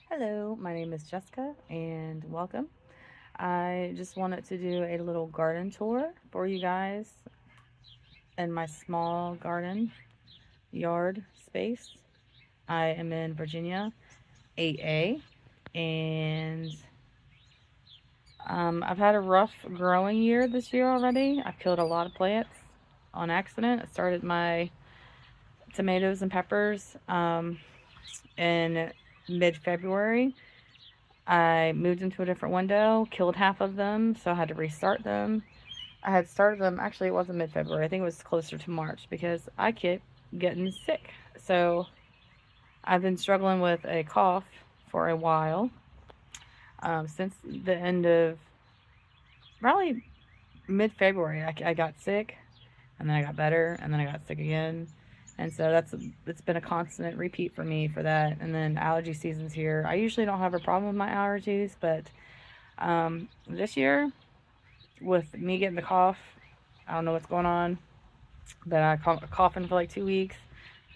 Hello, my name is Jessica and welcome. I just wanted to do a little garden tour for you guys in my small garden yard space. I am in Virginia 8A and I've had a rough growing year this year already. I've killed a lot of plants on accident. I started my tomatoes and peppers in mid February. I moved into a different window, killed half of them, so I had to restart them. I had started them, actually, it wasn't mid February, I think it was closer to March because I kept getting sick. So I've been struggling with a cough for a while since the end of probably mid February. I got sick and then I got better and then I got sick again. And so it's been a constant repeat for me for that. And then allergy season's here. I usually don't have a problem with my allergies, but this year with me getting the cough, I don't know what's going on, but I coughing for like 2 weeks.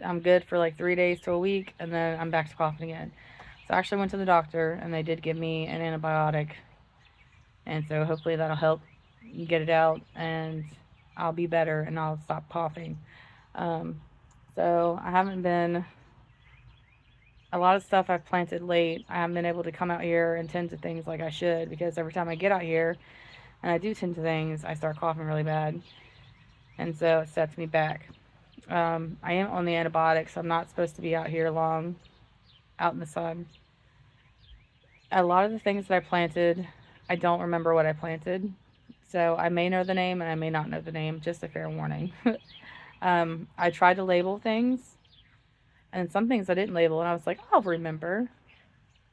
I'm good for like 3 days to a week, and then I'm back to coughing again. So I actually went to the doctor, and they did give me an antibiotic, and so hopefully that'll help get it out, and I'll be better, and I'll stop coughing. Um, so I haven't been a lot of stuff I've planted late. I haven't been able to come out here and tend to things like I should because every time I get out here and I do tend to things, I start coughing really bad, and so it sets me back. I am on the antibiotics. I'm not supposed to be out here long, out in the sun. A lot of the things that I planted, I don't remember what I planted. So I may know the name and I may not know the name, just a fair warning. I tried to label things, and some things I didn't label, and I was like, I'll remember.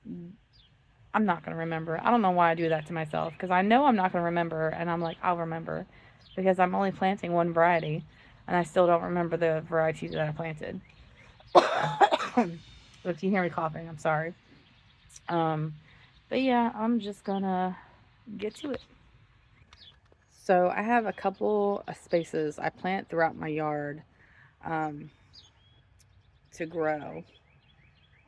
I'm not going to remember. I don't know why I do that to myself because I know I'm not going to remember, and I'm like, I'll remember because I'm only planting one variety, and I still don't remember the variety that I planted. So if you hear me coughing, I'm sorry. Um, but yeah, I'm just gonna get to it. So I have a couple of spaces I plant throughout my yard um, to grow.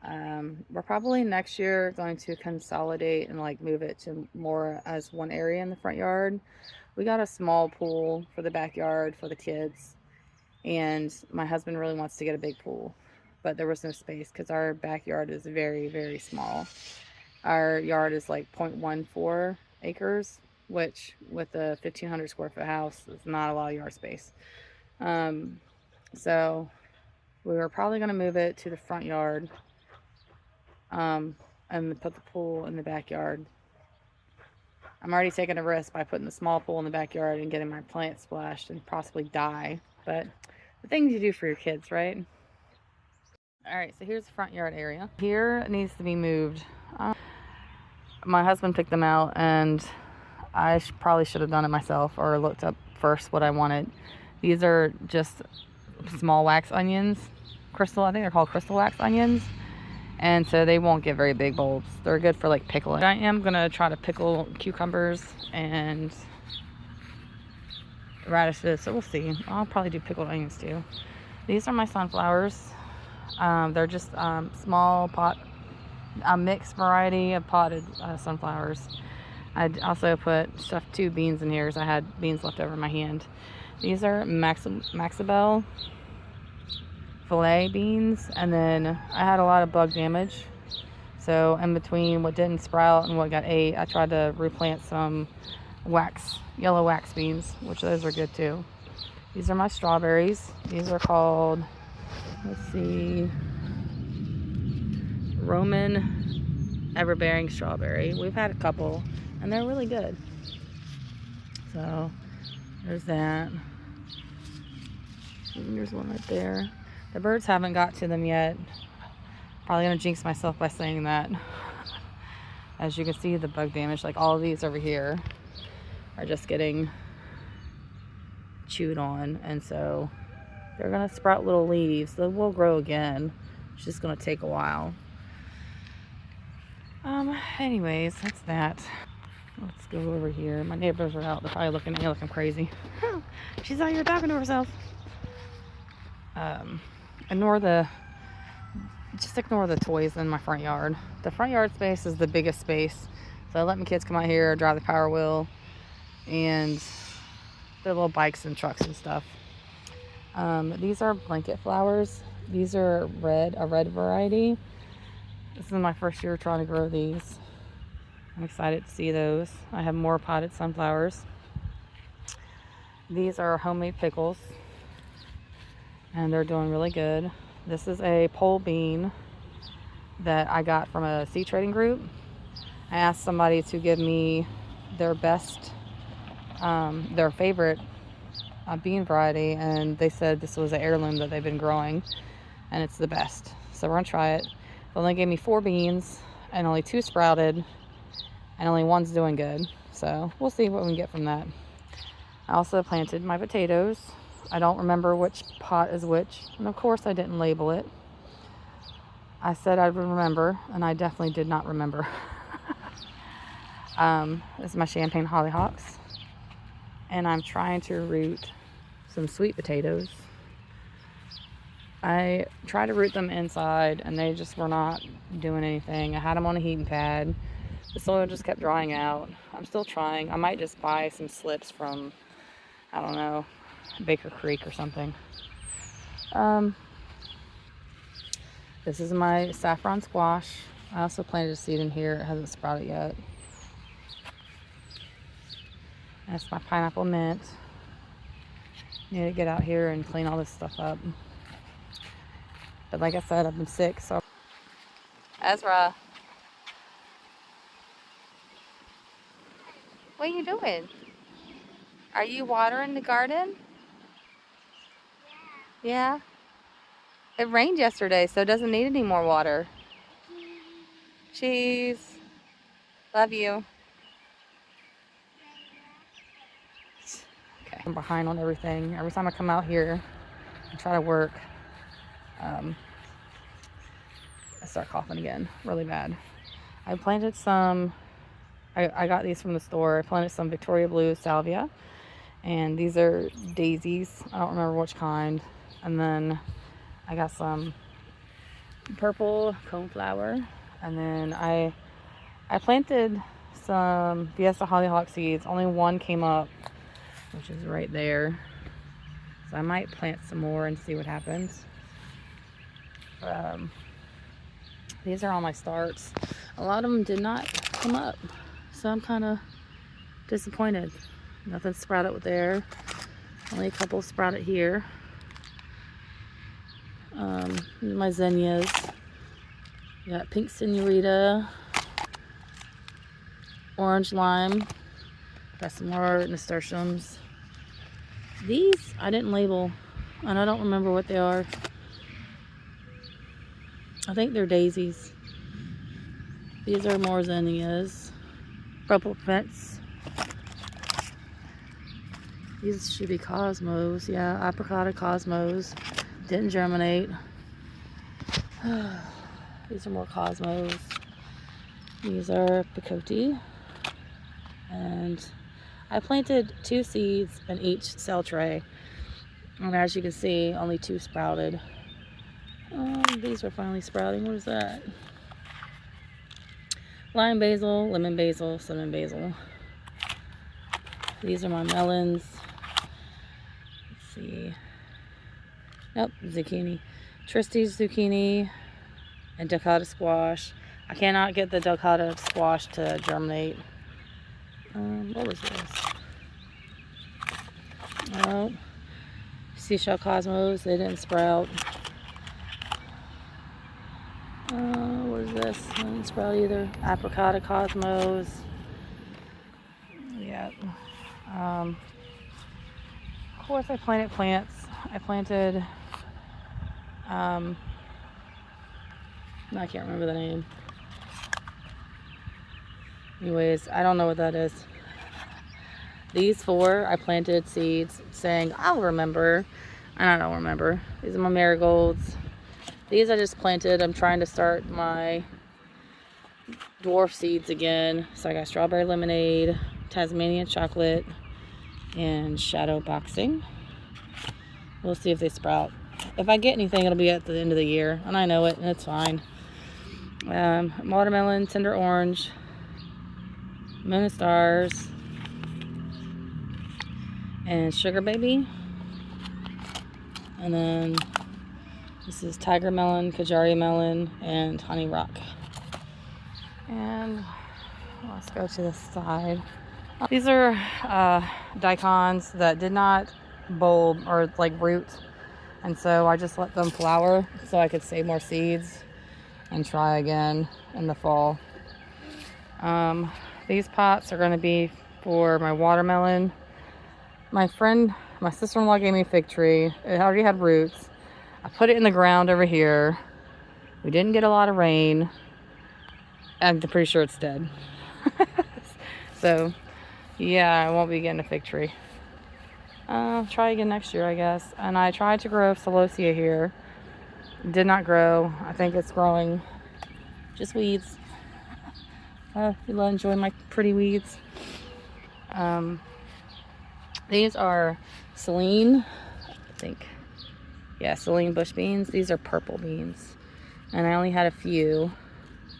We're probably next year going to consolidate and like move it to more as one area in the front yard. We got a small pool for the backyard for the kids, and my husband really wants to get a big pool, but there was no space because our backyard is very, very small. Our yard is like 0.14 acres, which with a 1,500 square foot house is not a lot of yard space. Um, so we were probably going to move it to the front yard um, and put the pool in the backyard. I'm already taking a risk by putting the small pool in the backyard and getting my plants splashed and possibly die. But the things you do for your kids, right? All right, so here's the front yard area. Here needs to be moved. My husband picked them out, and I probably should have done it myself or looked up first what I wanted. These are just small wax onions, crystal. I think they're called crystal wax onions, and so they won't get very big bulbs. They're good for like pickling. I am gonna try to pickle cucumbers and radishes, so we'll see. I'll probably do pickled onions too. These are my sunflowers. They're just small pot, a mixed variety of potted sunflowers. I also put stuffed 2 beans in here because I had beans left over in my hand. These are Maxabelle filet beans, and then I had a lot of bug damage. So in between what didn't sprout and what got ate, I tried to replant some yellow wax beans, which those are good too. These are my strawberries. These are called, let's see, Roman Everbearing Strawberry. We've had a couple, and they're really good. So there's that. There's one right there. The birds haven't got to them yet. Probably gonna jinx myself by saying that. As you can see, the bug damage, like all of these over here, are just getting chewed on, and so they're gonna sprout little leaves. They will grow again. It's just gonna take a while. Anyways, that's that. Let's go over here. My neighbors are out. They're probably looking at me like I'm crazy. She's out here talking to herself. Ignore the just ignore the toys in my front yard. The front yard space is the biggest space. So I let my kids come out here, drive the Power Wheel, and their little bikes and trucks and stuff. These are blanket flowers. These are a red variety. This is my first year trying to grow these. I'm excited to see those. I have more potted sunflowers. These are homemade pickles, and they're doing really good. This is a pole bean that I got from a seed trading group. I asked somebody to give me their best, their favorite bean variety, and they said this was an heirloom that they've been growing, and it's the best. So we're gonna try it. They only gave me 4 beans, and only 2 sprouted, and only 1's doing good. So we'll see what we can get from that. I also planted my potatoes. I don't remember which pot is which, and of course I didn't label it. I said I would remember, and I definitely did not remember. This is my champagne hollyhocks, and I'm trying to root some sweet potatoes. I tried to root them inside, and they just were not doing anything. I had them on a heating pad. The soil just kept drying out. I'm still trying. I might just buy some slips from, I don't know, Baker Creek or something. This is my saffron squash. I also planted a seed in here. It hasn't sprouted yet. That's my pineapple mint. Need to get out here and clean all this stuff up. But like I said, I've been sick, so. Ezra. What are you doing? Are you watering the garden? Yeah? It rained yesterday, so it doesn't need any more water. Cheese. Love you. Okay. I'm behind on everything. Every time I come out here and try to work, I start coughing again really bad. I planted some, I got these from the store. I planted some Victoria Blue salvia, and these are daisies. I don't remember which kind. And then I got some purple coneflower, and then I planted some Fiesta hollyhock seeds. Only 1 came up, which is right there. So I might plant some more and see what happens. These are all my starts. A lot of them did not come up, so I'm kind of disappointed. Nothing sprouted there. Only a couple sprouted here. My zinnias. Got pink senorita, orange lime. Got some more nasturtiums. These I didn't label, and I don't remember what they are. I think they're daisies. These are more zinnias. Purple prints. These should be cosmos. Yeah, apricot cosmos. Didn't germinate. These are more cosmos. These are picote. And I planted 2 seeds in each cell tray. And as you can see, only 2 sprouted. These are finally sprouting. What is that? Lime basil, lemon basil, cinnamon basil. These are my melons. Let's see. Nope, zucchini. Tristy's zucchini and Dakota squash. I cannot get the Dakota squash to germinate. What was this? Oh, seashell cosmos. They didn't sprout. What is this? They didn't sprout either. Apricot cosmos. Yeah. Of course, I planted plants. I planted. I can't remember the name. Anyways, I don't know what that is. These 4, I planted seeds saying I'll remember, and I don't remember. These are my marigolds. These I just planted. I'm trying to start my dwarf seeds again. So I got strawberry lemonade, Tasmanian chocolate, and shadow boxing. We'll see if they sprout. If I get anything, it'll be at the end of the year, and I know it, and it's fine. Watermelon, tender orange, moon and stars, and sugar baby. And then this is tiger melon, Kajari melon, and honey rock. And let's go to the side. These are daikons that did not bulb or like root, and so I just let them flower so I could save more seeds and try again in the fall. These pots are going to be for my watermelon. My sister-in-law gave me a fig tree. It already had roots. I put it in the ground over here. We didn't get a lot of rain. I'm pretty sure it's dead. So yeah, I won't be getting a fig tree. Try again next year, I guess. And I tried to grow celosia here. Did not grow. I think it's growing just weeds. You'll enjoy my pretty weeds. These are Celine, I think. Yeah, Celine bush beans. These are purple beans. And I only had a few.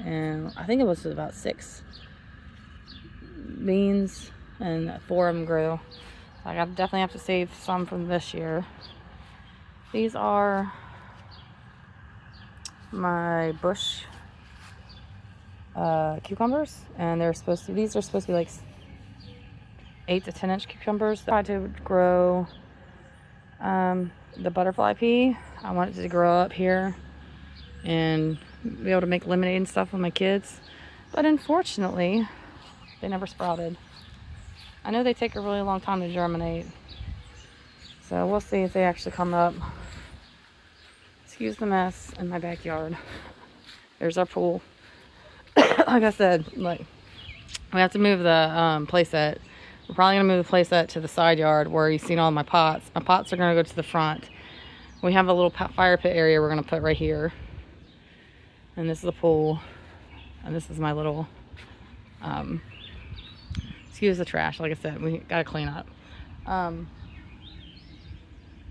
And I think it was about 6 beans. And 4 of them grew. I definitely have to save some from this year. These are my bush cucumbers, and these are supposed to be like 8 to 10 inch cucumbers. I tried to grow the butterfly pea. I wanted it to grow up here and be able to make lemonade and stuff with my kids, but unfortunately they never sprouted. I know they take a really long time to germinate, so we'll see if they actually come up. Excuse the mess in my backyard. There's our pool. Like I said, like, we have to move the playset. We're probably gonna move the playset to the side yard where you've seen all my pots. My pots are gonna go to the front. We have a little fire pit area we're gonna put right here, and this is the pool, and this is my little excuse the trash. Like I said, we gotta clean up.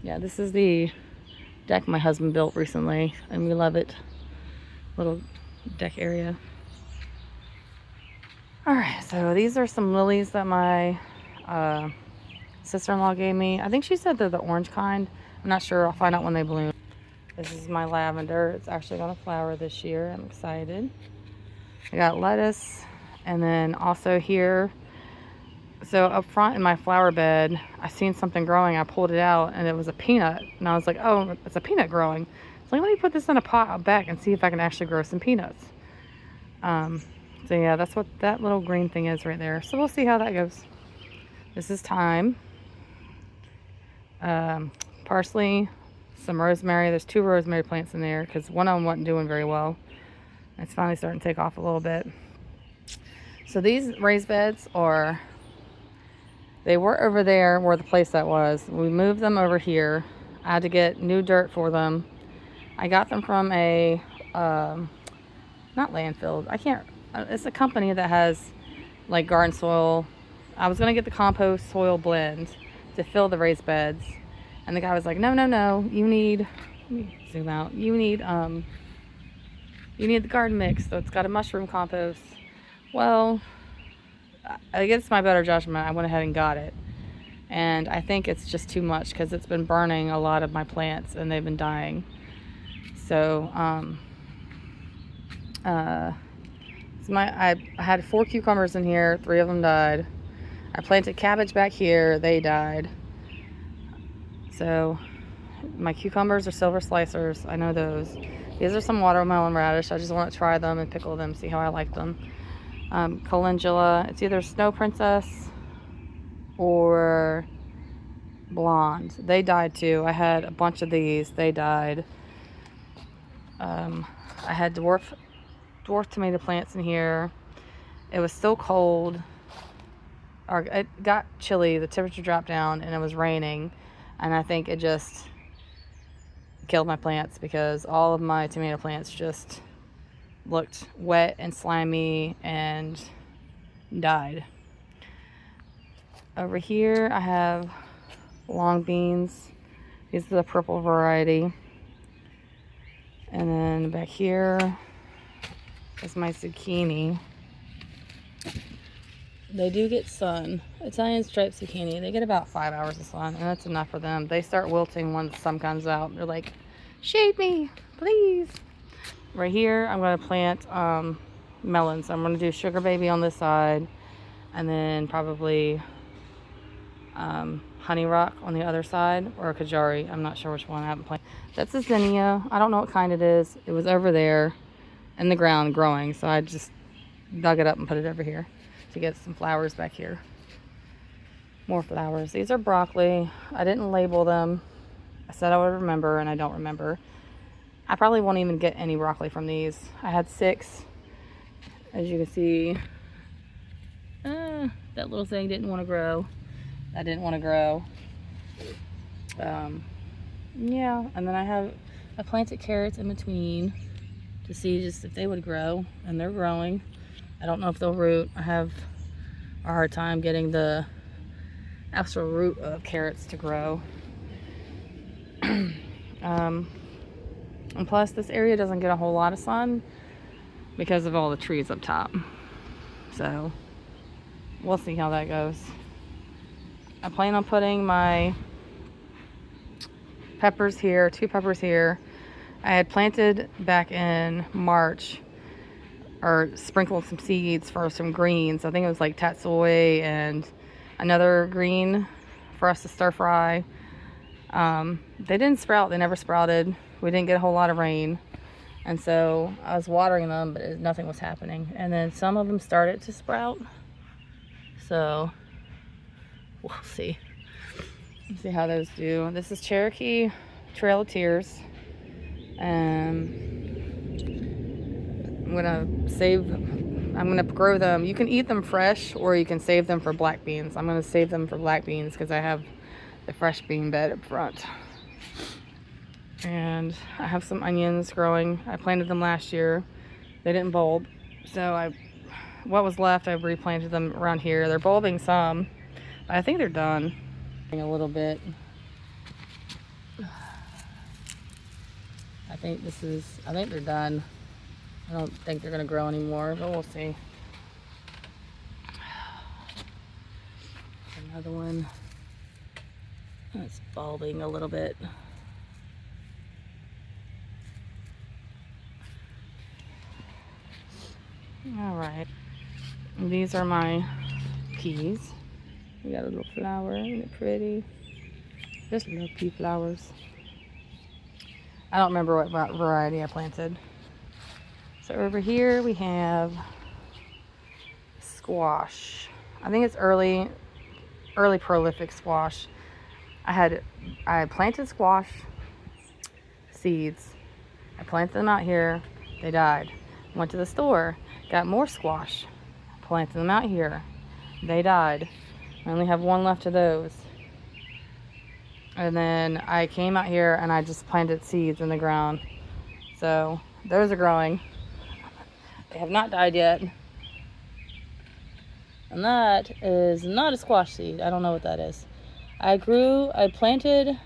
Yeah, this is the deck my husband built recently, and we love it. Little deck area. All right, so these are some lilies that my sister-in-law gave me. I think she said they're the orange kind. I'm not sure. I'll find out when they bloom. This is my lavender. It's actually going to flower this year. I'm excited. I got lettuce, and then also here. So up front in my flower bed, I seen something growing. I pulled it out, and it was a peanut. And I was like, oh, it's a peanut growing. So let me put this in a pot out back and see if I can actually grow some peanuts. So yeah, that's what that little green thing is right there. So we'll see how that goes. This is thyme. Parsley, some rosemary. There's 2 rosemary plants in there because one of them wasn't doing very well. It's finally starting to take off a little bit. So these raised beds they were over there where the playset was. We moved them over here. I had to get new dirt for them. I got them from a, not landfill. It's a company that has like garden soil. I was going to get the compost soil blend to fill the raised beds. And the guy was like, no, you need, let me zoom out. You need the garden mix. So it's got a mushroom compost. Well, against my better judgment, I went ahead and got it. And I think it's just too much because it's been burning a lot of my plants and they've been dying. So, I had 4 cucumbers in here. 3 of them died. I planted cabbage back here. They died. So my cucumbers are silver slicers. I know those. These are some watermelon radish. I just want to try them and pickle them, see how I like them. Calendula. It's either Snow Princess or Blonde. They died too. I had a bunch of these. They died. I had dwarf tomato plants in here. It was still cold, or it got chilly. The temperature dropped down and it was raining, and I think it just killed my plants because all of my tomato plants just looked wet and slimy and died. Over here I have long beans. These are the purple variety. And then back here is my zucchini. They do get sun. Italian striped zucchini. They get about 5 hours of sun, and that's enough for them. They start wilting once the sun comes out. They're like, shade me, please. Right here, I'm going to plant melons. I'm going to do sugar baby on this side, and then probably honey rock on the other side, or a kajari. I'm not sure which one. I haven't planted. That's a zinnia. I don't know what kind it is. It was over there in the ground growing, so I just dug it up and put it over here to get some flowers back here. More flowers. These are broccoli. I didn't label them. I said I would remember, and I don't remember. I probably won't even get any broccoli from these. I had 6. As you can see, that little thing didn't want to grow. I didn't want to grow. Yeah, and then I planted carrots in between to see just if they would grow, and they're growing. I don't know if they'll root. I have a hard time getting the actual root of carrots to grow. And plus, this area doesn't get a whole lot of sun because of all the trees up top. So we'll see how that goes. I plan on putting my peppers here, 2 peppers here. I had planted back in March, or sprinkled some seeds for some greens. I think it was like tatsoi and another green for us to stir fry. They didn't sprout. They never sprouted. We didn't get a whole lot of rain. And so I was watering them, but nothing was happening. And then some of them started to sprout. So we'll see. Let's see how those do. This is Cherokee Trail of Tears. I'm gonna grow them. You can eat them fresh, or you can save them for black beans. I'm gonna save them for black beans because I have the fresh bean bed up front. And I have some onions growing. I planted them last year. They didn't bulb, so what was left, I replanted them around here. They're bulbing some, but I think they're done. A little bit. I think they're done. I don't think they're gonna grow anymore, but we'll see. Another one. It's bulbing a little bit. All right. These are my peas. We got a little flower. Isn't it pretty? Just little pea flowers. I don't remember what variety I planted. So over here we have squash. I think it's early prolific squash. I planted squash seeds. I planted them out here. They died. Went to the store, got more squash. Planted them out here. They died. I only have 1 left of those. And then I came out here and I just planted seeds in the ground. So those are growing. They have not died yet. And that is not a squash seed. I don't know what that is. I planted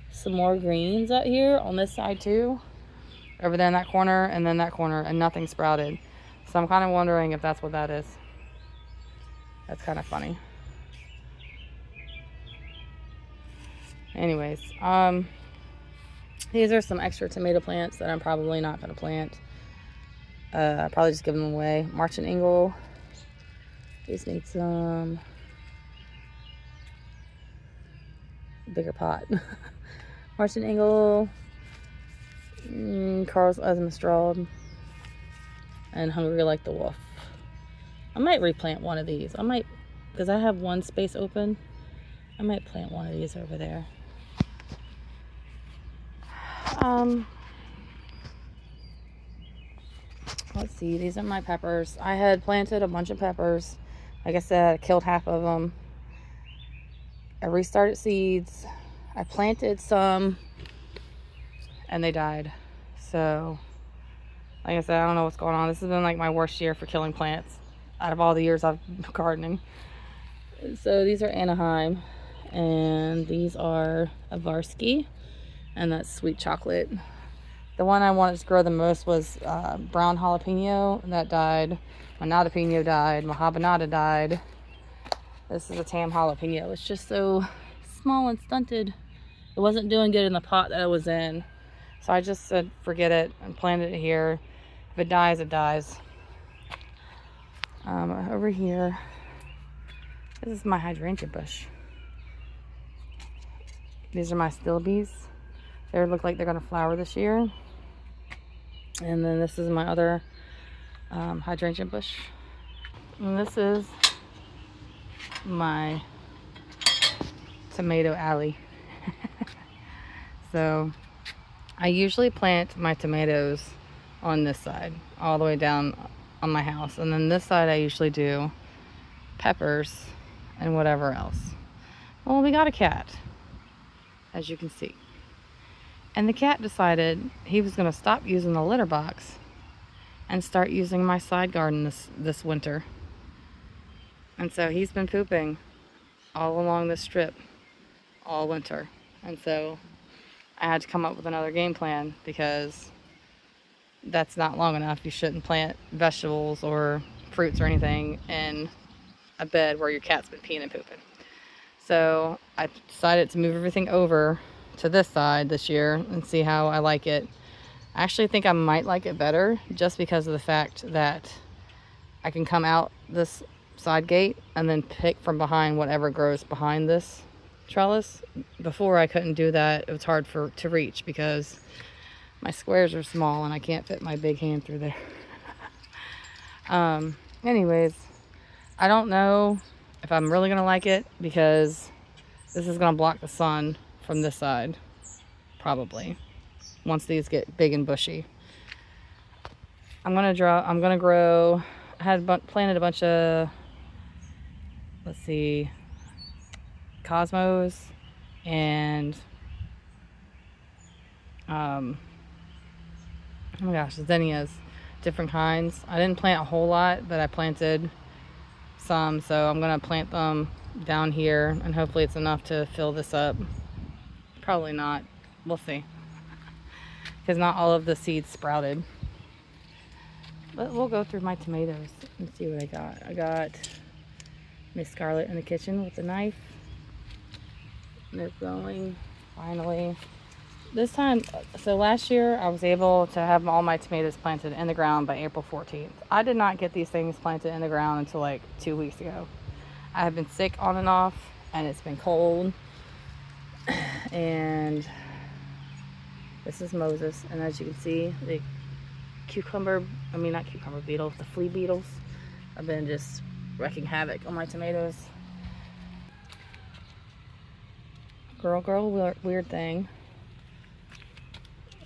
some more greens out here on this side too. Over there in that corner and then that corner, and nothing sprouted. So I'm kind of wondering if that's what that is. That's kind of funny. Anyways, these are some extra tomato plants that I'm probably not going to plant. Probably just give them away. March and Ingle. These need some bigger pot. March and Ingle. Carl's Esmeralda. And Hungry Like the Wolf. I might replant one of these. Because I have one space open. I might plant one of these over there. Let's see, these are my peppers. I had planted a bunch of peppers. Like I said, I killed half of them. I restarted seeds. I planted some and they died. So, like I said, I don't know what's going on. This has been like my worst year for killing plants out of all the years I've been gardening. So these are Anaheim. And these are a Varsky, and that's sweet chocolate. The one I wanted to grow the most was brown jalapeno, and that died. My jalapeno died. My habanada died. This is a tam jalapeno. It's just so small and stunted. It wasn't doing good in the pot that it was in. So I just said forget it and planted it here. If it dies, it dies. Over here, this is my hydrangea bush. These are my stilbees. They look like they're going to flower this year. And then this is my other hydrangea bush. And this is my tomato alley. So I usually plant my tomatoes on this side, all the way down on my house. And then this side I usually do peppers and whatever else. Well, we got a cat, as you can see. And the cat decided he was going to stop using the litter box and start using my side garden this winter. And so he's been pooping all along this strip all winter. And so I had to come up with another game plan, because that's not long enough. You shouldn't plant vegetables or fruits or anything in a bed where your cat's been peeing and pooping. So I decided to move everything over to this side this year and see how I like it. I actually think I might like it better, just because of the fact that I can come out this side gate and then pick from behind whatever grows behind this trellis. Before I couldn't do that. It was hard to reach because my squares are small and I can't fit my big hand through there. Anyways, I don't know if I'm really gonna like it, because this is gonna block the sun from this side, probably, once these get big and bushy. I'm gonna grow, I had planted a bunch of, let's see, cosmos and oh my gosh, zinnias, different kinds. I didn't plant a whole lot, but I planted some, so I'm gonna plant them down here, and hopefully it's enough to fill this up. Probably not, we'll see, because not all of the seeds sprouted. But we'll go through my tomatoes and see what I got. I got Miss Scarlet in the kitchen with a knife. They're growing finally. This time, so last year I was able to have all my tomatoes planted in the ground by April 14th. I did not get these things planted in the ground until like 2 weeks ago. I have been sick on and off, and it's been cold. And this is Moses, and as you can see, the the flea beetles have been just wreaking havoc on my tomatoes. Girl, weird thing.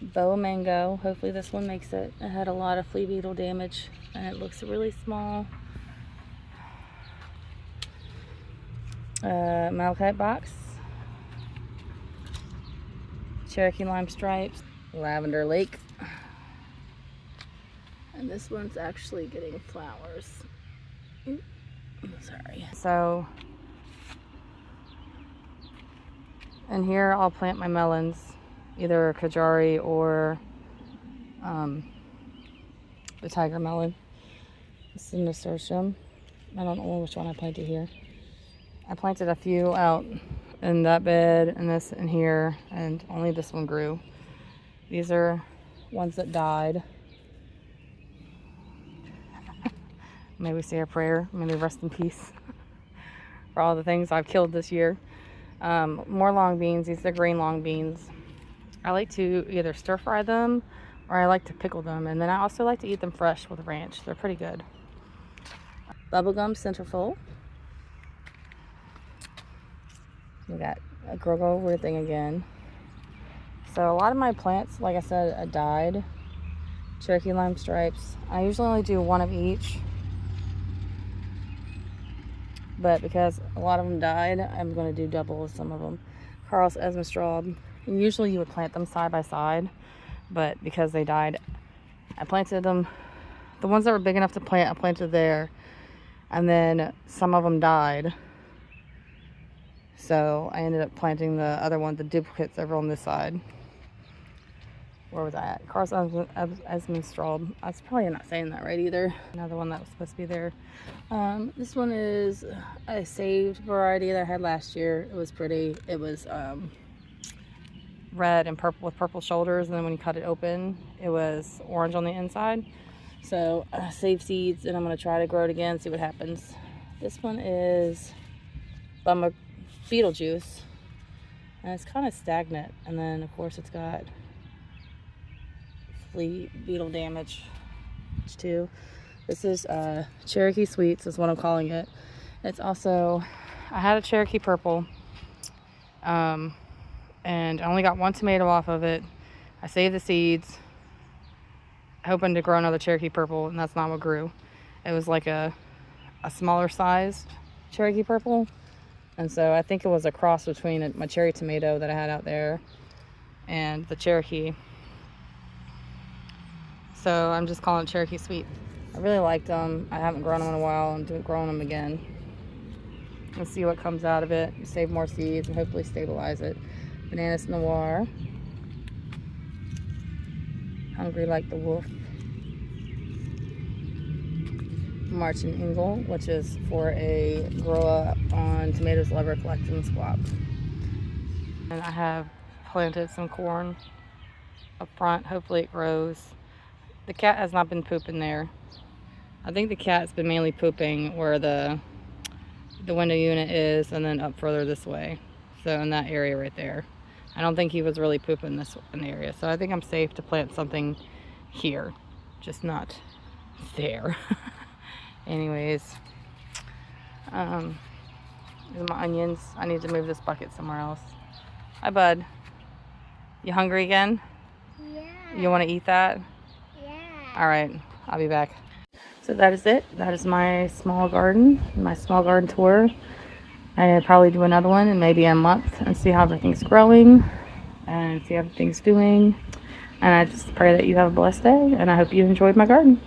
Boa mango. Hopefully this one makes it. It had a lot of flea beetle damage, and it looks really small. Malachite box. Cherokee lime stripes. Lavender lake. And this one's actually getting flowers. Ooh, sorry. So, and here I'll plant my melons, either Kajari or the tiger melon. This is nasturtium. I don't know which one I planted here. I planted a few out in that bed and this in here, and only this one grew. These are ones that died. May we say a prayer. May they rest in peace for all the things I've killed this year. More long beans. These are green long beans. I like to either stir fry them, or I like to pickle them, and then I also like to eat them fresh with ranch. They're pretty good. Bubblegum centerfold. We got a girl weird thing again. So a lot of my plants, like I said, died. Cherokee lime stripes. I usually only do one of each, but because a lot of them died, I'm going to do double with some of them. Carl's Esmestraub. Usually you would plant them side by side, but because they died, I planted them. The ones that were big enough to plant, I planted there, and then some of them died. So I ended up planting the other one, the duplicates, over on this side. Where was I at? Carl's Esmenstrad. I was probably not saying that right either. Another one that was supposed to be there. This one is a saved variety that I had last year. It was pretty. It was red and purple with purple shoulders, and then when you cut it open, it was orange on the inside. So I saved seeds, and I'm going to try to grow it again, see what happens. This one is Beetlejuice, and it's kind of stagnant, and then of course it's got flea beetle damage too. This is Cherokee Sweets is what I'm calling it. It's also, I had a Cherokee Purple, and I only got one tomato off of it. I saved the seeds, hoping to grow another Cherokee Purple, and that's not what grew. It was like a smaller sized Cherokee Purple, and so I think it was a cross between my cherry tomato that I had out there and the Cherokee. So I'm just calling it Cherokee Sweet. I really liked them. I haven't grown them in a while. I'm growing them again. Let's see what comes out of it. Save more seeds and hopefully stabilize it. Bananas Noir. Hungry Like the Wolf. Marching Ingle, which is for a grow up on tomatoes, liver, collection, squab. And I have planted some corn up front. Hopefully it grows. The cat has not been pooping there. I think the cat's been mainly pooping where the window unit is, and then up further this way. So in that area right there. I don't think he was really pooping this in the area. So I think I'm safe to plant something here, just not there. Anyways, these are my onions. I need to move this bucket somewhere else. Hi, bud. You hungry again? Yeah. You want to eat that? Yeah. All right, I'll be back. So that is it. That is my small garden tour. I'll probably do another one in maybe a month and see how everything's growing and see how everything's doing. And I just pray that you have a blessed day, and I hope you enjoyed my garden.